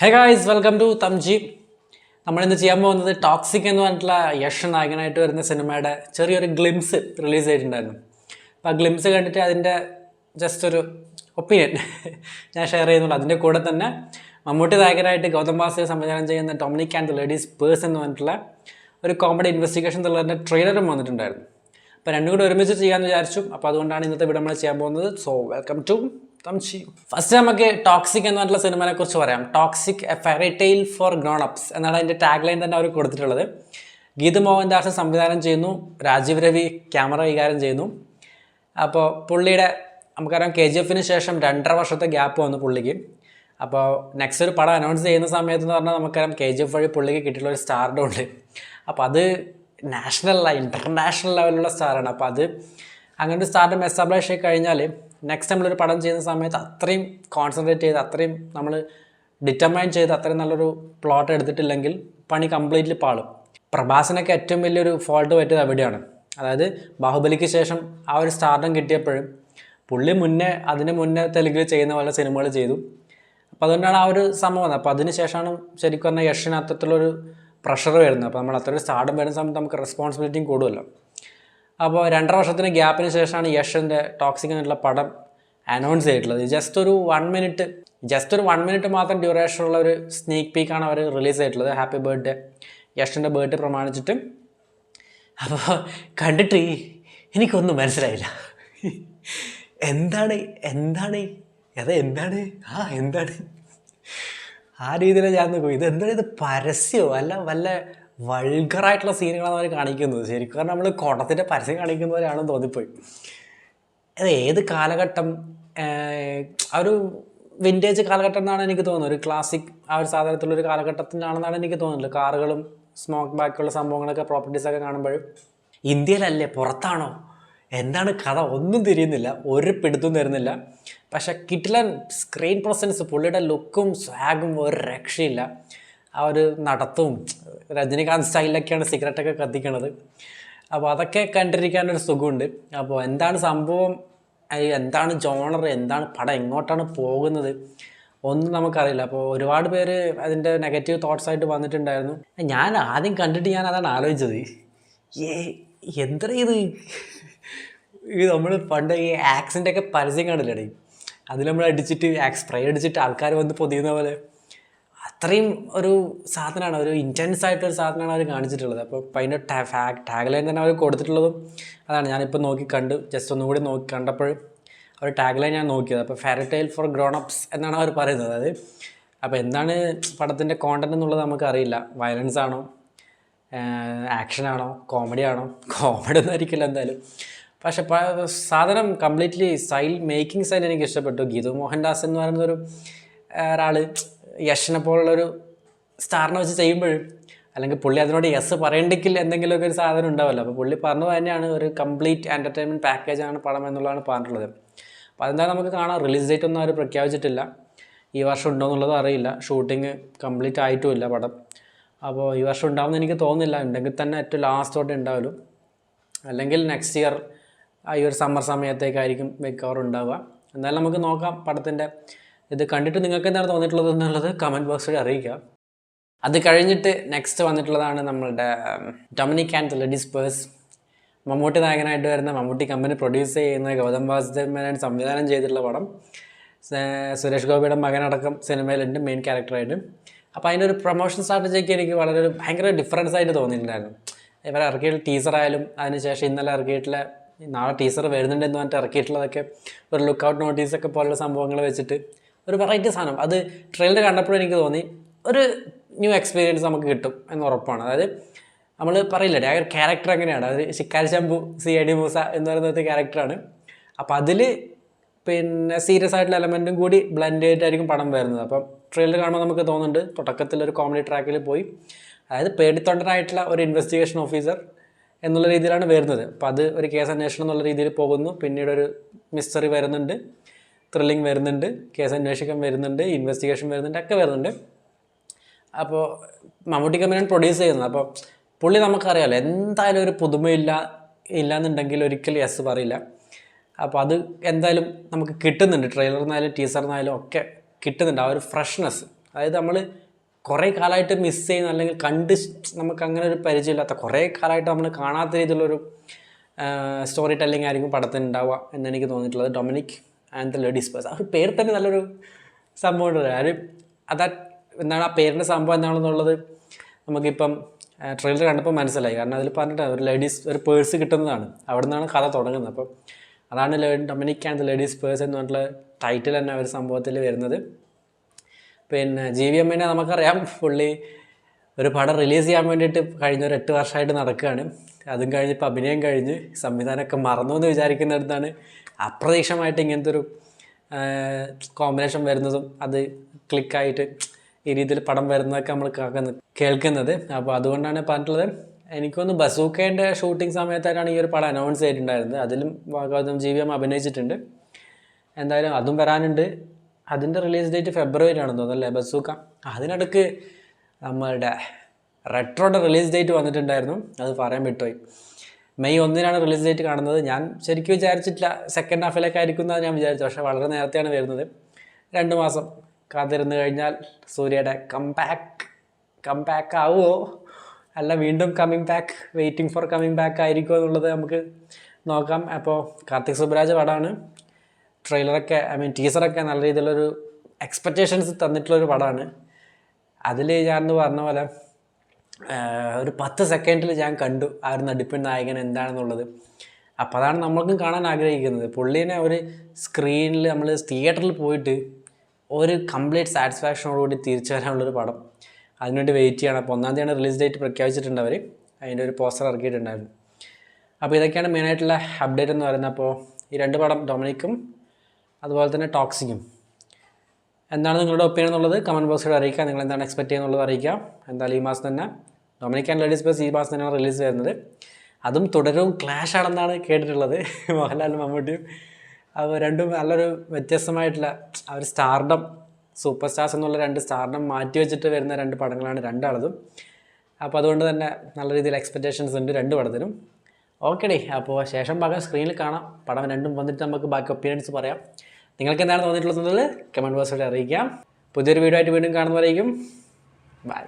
Hey guys, welcome to തംജി. നമ്മളിന്ന് ചെയ്യാൻ പോകുന്നത് ടോക്സിക് എന്ന് പറഞ്ഞിട്ടുള്ള യഷ് നായകനായിട്ട് വരുന്ന സിനിമയുടെ ചെറിയൊരു ഗ്ലിംസ് റിലീസ് ചെയ്തിട്ടുണ്ടായിരുന്നു. അപ്പോൾ ആ ഗ്ലിംസ് കണ്ടിട്ട് അതിൻ്റെ ജസ്റ്റ് ഒരു ഒപ്പീനിയൻ ഞാൻ ഷെയർ ചെയ്യുന്നുള്ളൂ. അതിൻ്റെ കൂടെ തന്നെ മമ്മൂട്ടി നായകനായിട്ട് ഗൗതം വാസുദേവ് സംവിധാനം ചെയ്യുന്ന Dominic and the ladies purse എന്ന് പറഞ്ഞിട്ടുള്ള ഒരു കോമഡി ഇൻവെസ്റ്റിഗേഷൻ ത്രില്ലറിൻ്റെ ട്രെയിലറും വന്നിട്ടുണ്ടായിരുന്നു. അപ്പോൾ രണ്ടും കൂടെ ഒരുമിച്ച് ചെയ്യാമെന്ന് വിചാരിച്ചു. അപ്പോൾ അതുകൊണ്ടാണ് ഇന്നത്തെ വീഡിയോ നമ്മൾ ചെയ്യാൻ പോകുന്നത്. സോ വെൽക്കം ടു തംജി. ഫസ്റ്റ് നമുക്ക് ടോക്സിക് എന്ന് പറഞ്ഞിട്ടുള്ള സിനിമയെ കുറിച്ച് പറയാം. Toxic a fairy tale for grown ups എന്നാണ് അതിൻ്റെ ടാഗ് ലൈൻ തന്നെ അവർ കൊടുത്തിട്ടുള്ളത്. ഗീതു മോഹൻദാസ് സംവിധാനം ചെയ്യുന്നു, രാജീവ് രവി ക്യാമറ കൈകാര്യം ചെയ്യുന്നു. അപ്പോൾ പുള്ളിയുടെ നമുക്കറിയാം KGF ശേഷം 2.5 വർഷത്തെ ഗ്യാപ്പ് വന്നു പുള്ളിക്ക്. അപ്പോൾ നെക്സ്റ്റ് ഒരു പടം അനൗൺസ് ചെയ്യുന്ന സമയത്ത് എന്ന് പറഞ്ഞാൽ നമുക്കറിയാം KGF വഴി പുള്ളിക്ക് കിട്ടിയിട്ടുള്ള ഒരു സ്റ്റാർഡും ഉണ്ട്. അപ്പോൾ അത് നാഷണൽ ഇൻ്റർനാഷണൽ ലെവലിലുള്ള സ്റ്റാറാണ്. അപ്പോൾ അത് അങ്ങനെ ഒരു സ്റ്റാർഡം എസ്റ്റാബ്ലിഷ് ആയി കഴിഞ്ഞാൽ നെക്സ്റ്റ് നമ്മളൊരു പടം ചെയ്യുന്ന സമയത്ത് അത്രയും കോൺസെൻട്രേറ്റ് ചെയ്ത് അത്രയും നമ്മൾ ഡിറ്റർമൈൻ ചെയ്ത് അത്രയും നല്ലൊരു പ്ലോട്ട് എടുത്തിട്ടില്ലെങ്കിൽ പണി കംപ്ലീറ്റ്ലി പാളും. പ്രഭാസിനൊക്കെ ഏറ്റവും വലിയൊരു ഫോൾട്ട് പറ്റിയത് അവിടെയാണ്. അതായത് ബാഹുബലിക്ക് ശേഷം ആ ഒരു സ്റ്റാർഡം കിട്ടിയപ്പോഴും പുള്ളി അതിന് മുന്നേ തെലുങ്കിൽ ചെയ്യുന്ന പോലെ സിനിമകൾ ചെയ്തു. അപ്പോൾ അതുകൊണ്ടാണ് ആ ഒരു സംഭവം വന്നത്. അപ്പോൾ അതിന് ശേഷമാണ് ശരിക്കും പറഞ്ഞാൽ യഷിന് അത്തരത്തിലൊരു പ്രഷർ വരുന്നത്. അപ്പോൾ നമ്മൾ അത്രയും സ്റ്റാർഡം വരുന്ന സമയത്ത് നമുക്ക് റെസ്പോൺസിബിലിറ്റിയും കൂടുമല്ലോ. അപ്പോൾ 2.5 വർഷത്തിന് ഗ്യാപ്പിന് ശേഷമാണ് യഷിൻ്റെ ടോക്സിക് എന്നുള്ള പടം അനൗൺസ് ചെയ്തിട്ടുള്ളത്. ജസ്റ്റ് ഒരു 1 മിനിറ്റ് മാത്രം ഡ്യൂറേഷനുള്ള ഒരു സ്നീക്ക് പീക്കാണ് അവർ റിലീസ് ചെയ്തിട്ടുള്ളത്. ഹാപ്പി ബർത്ത്ഡേ, യഷിൻ്റെ ബർത്ത്ഡേ പ്രമാണിച്ചിട്ട്. അപ്പോൾ കണ്ടിട്ട് എനിക്കൊന്നും മനസ്സിലായില്ല. എന്താണ് ആ രീതിയിൽ ഞാൻ നോക്കും. ഇത് പരസ്യമോ അല്ല വല്ല വൾഗറായിട്ടുള്ള സീനുകളാണ് അവർ കാണിക്കുന്നത്. ശരിക്കും പറഞ്ഞാൽ നമ്മൾ കുടത്തിൻ്റെ പരസ്യം കാണിക്കുന്ന പോലെയാണെന്ന് തോന്നിപ്പോയി. അത് ഏത് കാലഘട്ടം, ആ ഒരു വിൻറ്റേജ് കാലഘട്ടം എന്നാണ് എനിക്ക് തോന്നുന്നത്. ഒരു ക്ലാസിക് ആ ഒരു സാധനത്തിലൊരു കാലഘട്ടത്തിലാണെന്നാണ് എനിക്ക് തോന്നുന്നത്. കാറുകളും സ്മോക്ക് ബാക്കുള്ള സംഭവങ്ങളൊക്കെ പ്രോപ്പർട്ടീസൊക്കെ കാണുമ്പോഴും ഇന്ത്യയിലല്ലേ പുറത്താണോ എന്താണ് കഥ ഒന്നും തിരിയുന്നില്ല, ഒരു പിടുത്തും തരുന്നില്ല. പക്ഷേ കിട്ടിലൻ സ്ക്രീൻ പ്രസൻസ്, പുള്ളിയുടെ ലുക്കും സ്വാഗും ഒരു രക്ഷയില്ല. ആ ഒരു നടത്തവും രജനികാന്ത് സ്റ്റൈലിലൊക്കെയാണ് സിഗരറ്റൊക്കെ കത്തിക്കണത്. അപ്പോൾ അതൊക്കെ കണ്ടിരിക്കാനൊരു സുഖമുണ്ട്. അപ്പോൾ എന്താണ് സംഭവം, എന്താണ് ജോണർ, എന്താണ് പടം, എങ്ങോട്ടാണ് പോകുന്നത് ഒന്നും നമുക്കറിയില്ല. അപ്പോൾ ഒരുപാട് പേര് അതിൻ്റെ നെഗറ്റീവ് തോട്ട്സ് ആയിട്ട് വന്നിട്ടുണ്ടായിരുന്നു. ഞാൻ ആദ്യം കണ്ടിട്ട് ഞാൻ അതാണ് ആലോചിച്ചത്, എന്താ ഇത് നമ്മൾ പണ്ട് ഈ ആക്സിൻ്റെ ഒക്കെ പരസ്യം കണ്ടില്ലേ, അതിൽ നമ്മൾ അടിച്ചിട്ട് സ്പ്രേ അടിച്ചിട്ട് ആൾക്കാർ വന്ന് പൊതിയുന്ന പോലെ അത്രയും ഒരു സാധനമാണ്, ഒരു ഇൻറ്റൻസ് ആയിട്ടൊരു സാധനമാണ് അവർ കാണിച്ചിട്ടുള്ളത്. അപ്പോൾ അതിൻ്റെ ടാഗ് ലൈൻ തന്നെ അവർ കൊടുത്തിട്ടുള്ളതും അതാണ്. ഞാനിപ്പോൾ ജസ്റ്റ് ഒന്നുകൂടി കണ്ടപ്പോൾ അവർ ടാഗ് ലൈൻ ഞാൻ നോക്കിയത്. അപ്പോൾ fairy tale for grown ups എന്നാണ് അവർ പറയുന്നത്. അതായത് അപ്പോൾ എന്താണ് പടത്തിൻ്റെ കോണ്ടൻറ്റ് എന്നുള്ളത് നമുക്കറിയില്ല. വയലൻസ് ആണോ, ആക്ഷനാണോ, കോമഡി ഒന്നും ആയിരിക്കില്ല എന്തായാലും. പക്ഷെ സാധനം കംപ്ലീറ്റ്ലി മേക്കിംഗ് സ്റ്റൈൽ എനിക്ക് ഇഷ്ടപ്പെട്ടു. ഗീതു മോഹൻദാസ് എന്ന് പറയുന്നൊരു ഒരാൾ യഷിനെ പോലുള്ളൊരു സ്റ്റാറിനെ വെച്ച് ചെയ്യുമ്പോഴും, അല്ലെങ്കിൽ പുള്ളി അതിനോട് യെസ് പറയണ്ടെങ്കിൽ എന്തെങ്കിലുമൊക്കെ ഒരു സാധനം ഉണ്ടാവുമല്ലോ. അപ്പോൾ പുള്ളി പറഞ്ഞത് തന്നെയാണ് ഒരു കംപ്ലീറ്റ് എൻ്റർടൈൻമെൻറ്റ് പാക്കേജാണ് പടം എന്നുള്ളതാണ് പറഞ്ഞിട്ടുള്ളത്. അപ്പോൾ അതെന്താ നമുക്ക് കാണാം. റിലീസ് ഡേറ്റ് ഒന്നും അവർ പ്രഖ്യാപിച്ചിട്ടില്ല. ഈ വർഷം ഉണ്ടോ എന്നുള്ളത് അറിയില്ല. ഷൂട്ടിങ് കംപ്ലീറ്റ് ആയിട്ടുമില്ല പടം. അപ്പോൾ ഈ വർഷം ഉണ്ടാവുമെന്ന് എനിക്ക് തോന്നുന്നില്ല. ഉണ്ടെങ്കിൽ തന്നെ ഏറ്റവും ലാസ്റ്റോടെ ഉണ്ടാവുള്ളൂ. അല്ലെങ്കിൽ നെക്സ്റ്റ് ഇയർ ഈ ഒരു സമ്മർ സമയത്തേക്കായിരിക്കും മിക്കവാറും ഉണ്ടാവുക. എന്നാലും നമുക്ക് നോക്കാം പടത്തിൻ്റെ ഇത് കണ്ടിട്ട് നിങ്ങൾക്ക് എന്താണ് തോന്നിയിട്ടുള്ളത് എന്നുള്ളത് കമൻറ്റ് ബോക്സിൽ അറിയിക്കുക. അത് കഴിഞ്ഞിട്ട് നെക്സ്റ്റ് വന്നിട്ടുള്ളതാണ് നമ്മളുടെ Dominic and the ladies purse. Mammootty നായകനായിട്ട് വരുന്ന, മമ്മൂട്ടി കമ്പനി പ്രൊഡ്യൂസ് ചെയ്യുന്ന, ഗൗതം വാസുദേവൻ സംവിധാനം ചെയ്തിട്ടുള്ള പടം. സുരേഷ് ഗോപിയുടെ മകനടക്കം സിനിമയിലുണ്ട് മെയിൻ ക്യാരക്ടറായിട്ട്. അപ്പോൾ അതിൻ്റെ ഒരു പ്രൊമോഷൻ സ്ട്രാറ്റജിയൊക്കെ എനിക്ക് ഭയങ്കര ഡിഫറൻസ് ആയിട്ട് തോന്നിയിട്ടുണ്ടായിരുന്നു. ഇവരെ ഇറക്കിയിട്ടുള്ള ടീസറായാലും അതിനുശേഷം ഇന്നലെ ഇറക്കിയിട്ടുള്ള, നാളെ ടീസർ വരുന്നുണ്ടെന്ന് പറഞ്ഞിട്ട് ഇറക്കിയിട്ടുള്ളതൊക്കെ ഒരു ലുക്കൗട്ട് നോട്ടീസൊക്കെ പോലുള്ള സംഭവങ്ങൾ വെച്ചിട്ട് ഒരു വെറൈറ്റി സാധനം. അത് ട്രെയിലർ കണ്ടപ്പോഴും എനിക്ക് തോന്നി ഒരു ന്യൂ എക്സ്പീരിയൻസ് നമുക്ക് കിട്ടും എന്ന് ഉറപ്പാണ്. അതായത് നമ്മൾ പറയില്ലേ ആ ഒരു ക്യാരക്ടർ എങ്ങനെയാണ്, അത് ശിക്കാരി ശംഭു CID മൂസ എന്ന് പറയുന്നത് ക്യാരക്ടറാണ്. അപ്പോൾ അതിൽ പിന്നെ സീരിയസ് ആയിട്ടുള്ള എലമെൻറ്റും കൂടി ബ്ലെൻഡ് ചെയ്തിട്ടായിരിക്കും പടം വരുന്നത്. അപ്പം ട്രെയിലർ കാണുമ്പോൾ നമുക്ക് തോന്നുന്നുണ്ട് തുടക്കത്തിലൊരു കോമഡി ട്രാക്കിൽ പോയി, അതായത് പേടിത്തൊണ്ടനായിട്ടുള്ള ഒരു ഇൻവെസ്റ്റിഗേഷൻ ഓഫീസർ എന്നുള്ള രീതിയിലാണ് വരുന്നത്. അപ്പോൾ അത് ഒരു കേസ് അന്വേഷണം എന്നുള്ള രീതിയിൽ പോകുന്നു. പിന്നീട് ഒരു മിസ്റ്ററി വരുന്നുണ്ട്, ത്രില്ലിങ് വരുന്നുണ്ട്, കേസ് അന്വേഷിക്കാൻ വരുന്നുണ്ട്, ഇൻവെസ്റ്റിഗേഷൻ വരുന്നുണ്ട്, ഒക്കെ വരുന്നുണ്ട്. അപ്പോൾ മമ്മൂട്ടി കമ്പനിയാണ് പ്രൊഡ്യൂസ് ചെയ്യുന്നത്. അപ്പോൾ പുള്ളി നമുക്കറിയാമല്ലോ എന്തായാലും ഒരു ഇല്ലാന്നുണ്ടെങ്കിൽ ഒരിക്കലും യെസ് പറയില്ല. അപ്പോൾ അത് എന്തായാലും നമുക്ക് കിട്ടുന്നുണ്ട്. ട്രെയിലറിനായാലും ടീസറിനായാലും ഒക്കെ കിട്ടുന്നുണ്ട് ആ ഒരു ഫ്രഷ്നെസ്. അതായത് നമ്മൾ കുറേ കാലമായിട്ട് മിസ് ചെയ്യുന്ന അല്ലെങ്കിൽ കണ്ട് നമുക്ക് അങ്ങനെ ഒരു പരിചയമില്ലാത്ത കുറേ കാലമായിട്ട് നമ്മൾ കാണാത്ത രീതിയിലുള്ളൊരു സ്റ്റോറി ടെല്ലിംഗ് ആയിരിക്കും പടത്തിന് ഉണ്ടാവുക എന്നെനിക്ക് തോന്നിയിട്ടുള്ളത്. Dominic and the ladies purse, ആ പേര് തന്നെ നല്ലൊരു സംഭവമുണ്ട്. അതാ എന്താണ് ആ പേരിൻ്റെ സംഭവം എന്താണെന്നുള്ളത് നമുക്കിപ്പം ട്രെയിലർ കണ്ടപ്പോൾ മനസ്സിലായി. കാരണം അതിൽ പറഞ്ഞിട്ട് ഒരു പേഴ്സ് കിട്ടുന്നതാണ്, അവിടെ നിന്നാണ് കഥ തുടങ്ങുന്നത്. അപ്പം അതാണ് Dominic and the ladies purse എന്ന് പറഞ്ഞിട്ടുള്ള ടൈറ്റിൽ തന്നെ ഒരു സംഭവത്തിൽ വരുന്നത്. പിന്നെ GVM നമുക്കറിയാം, പുള്ളി ഒരു പടം റിലീസ് ചെയ്യാൻ വേണ്ടിയിട്ട് കഴിഞ്ഞ ഒരു 8 വർഷമായിട്ട് നടക്കുകയാണ്. അതും കഴിഞ്ഞ് ഇപ്പോൾ അഭിനയം കഴിഞ്ഞ് സംവിധാനമൊക്കെ മറന്നു എന്ന് വിചാരിക്കുന്നിടത്താണ് അപ്രതീക്ഷിതമായിട്ട് ഇങ്ങനത്തെ ഒരു കോമ്പിനേഷൻ വരുന്നതും അത് ക്ലിക്കായിട്ട് ഈ രീതിയിൽ പടം വരുന്നതൊക്കെ നമ്മൾ കേൾക്കുന്നത്. അപ്പോൾ അതുകൊണ്ടാണ് പറഞ്ഞിട്ടുള്ളത്. എനിക്കൊന്ന് ബസൂക്കേൻ്റെ ഷൂട്ടിംഗ് സമയത്തായിട്ടാണ് ഈ ഒരു പടം അനൗൺസ് ചെയ്തിട്ടുണ്ടായിരുന്നത്. അതിലും ഗൗതം GVM അഭിനയിച്ചിട്ടുണ്ട്. എന്തായാലും അതും വരാനുണ്ട്. അതിൻ്റെ റിലീസ് ഡേറ്റ് ഫെബ്രുവരിയാണെന്ന് തോന്നുന്നു അല്ലേ, ബസൂക്ക. അതിനിടയ്ക്ക് നമ്മളുടെ റെട്രോയുടെ റിലീസ് ഡേറ്റ് വന്നിട്ടുണ്ടായിരുന്നു, അത് പറയാൻ വിട്ടുപോയി. മെയ് 1 റിലീസ് ഡേറ്റ് കാണുന്നത്. ഞാൻ ശരിക്കും വിചാരിച്ചിട്ടില്ല സെക്കൻഡ് ഹാഫിലേക്ക് ആയിരിക്കും എന്നാണ് ഞാൻ വിചാരിച്ചത്. പക്ഷേ വളരെ നേരത്തെയാണ് വരുന്നത്. 2 മാസം കാത്തിരുന്ന് കഴിഞ്ഞാൽ സൂര്യയുടെ കംബാക്ക് ആവുമോ അല്ല വീണ്ടും വെയിറ്റിംഗ് ഫോർ കമ്മിങ് ബാക്ക് ആയിരിക്കുമോ എന്നുള്ളത് നമുക്ക് നോക്കാം. അപ്പോൾ കാർത്തിക് സുബ്രാജ് പടമാണ്. ട്രെയിലറൊക്കെ ടീസറൊക്കെ നല്ല രീതിയിലൊരു എക്സ്പെക്റ്റേഷൻസ് തന്നിട്ടുള്ളൊരു പടമാണ്. അതിൽ ഞാനെന്ന് പറഞ്ഞ പോലെ ഒരു 10 സെക്കൻഡിൽ ഞാൻ കണ്ടു ആ ഒരു നടിപ്പൻ നായകൻ എന്താണെന്നുള്ളത്. അപ്പോൾ അതാണ് നമ്മൾക്കും കാണാൻ ആഗ്രഹിക്കുന്നത്. പുള്ളീനെ ഒരു സ്ക്രീനിൽ നമ്മൾ തിയേറ്ററിൽ പോയിട്ട് ഒരു കംപ്ലീറ്റ് സാറ്റിസ്ഫാക്ഷനോടുകൂടി തിരിച്ചു വരാനുള്ളൊരു പടം, അതിനുവേണ്ടി വെയിറ്റ് ചെയ്യണം. അപ്പോൾ 1-ാം തീയതിയാണ് റിലീസ് ഡേറ്റ് പ്രഖ്യാപിച്ചിട്ടുണ്ട് അവർ. അതിൻ്റെ ഒരു പോസ്റ്റർ ഇറക്കിയിട്ടുണ്ടായിരുന്നു. അപ്പോൾ ഇതൊക്കെയാണ് മെയിനായിട്ടുള്ള അപ്ഡേറ്റ് എന്ന് പറയുന്നത്. അപ്പോൾ ഈ 2 പടം, ഡൊമിനിക്കും അതുപോലെ തന്നെ ടോക്സിക്കും, എന്താണ് നിങ്ങളുടെ ഒപ്പീനിയൻ എന്നുള്ളത് കമൻറ്റ് ബോക്സിൽ അറിയിക്കുക. നിങ്ങൾ എന്താണ് എക്സ്പെക്ട് ചെയ്യുന്നുള്ളത് അറിയിക്കുക. എന്തായാലും ഈ മാസം തന്നെ ഡൊമിനിക് ആൻഡ് ലേഡീസ് പേഴ്സ് ഈ മാസം തന്നെയാണ് റിലീസ് വരുന്നത്. അതും തുടരും ക്ലാഷ് ആണെന്നാണ് കേട്ടിട്ടുള്ളത്, മോഹൻലാലും മമ്മൂട്ടിയും. അപ്പോൾ രണ്ടും നല്ലൊരു വ്യത്യസ്തമായിട്ടുള്ള ആ ഒരു സ്റ്റാർഡം, സൂപ്പർ സ്റ്റാർസ് എന്നുള്ള 2 സ്റ്റാർഡം മാറ്റി വെച്ചിട്ട് വരുന്ന 2 പടങ്ങളാണ് രണ്ടാളതും. അപ്പോൾ അതുകൊണ്ട് തന്നെ നല്ല രീതിയിൽ എക്സ്പെക്റ്റേഷൻസ് ഉണ്ട് 2 പടത്തിനും. ഓക്കെ ഡേ, അപ്പോൾ ശേഷം ഭാഗം സ്ക്രീനിൽ കാണാം. പടം രണ്ടും വന്നിട്ട് നമുക്ക് ബാക്കി ഒപ്പീനിയൻസ് പറയാം. നിങ്ങൾക്ക് എന്താണ് തോന്നിയിട്ടുള്ളത് കമൻറ്റ് ബോക്സിൽ അറിയിക്കാം. പുതിയൊരു വീഡിയോ ആയിട്ട് വീണ്ടും കാണുന്നവരേക്കും ബൈ.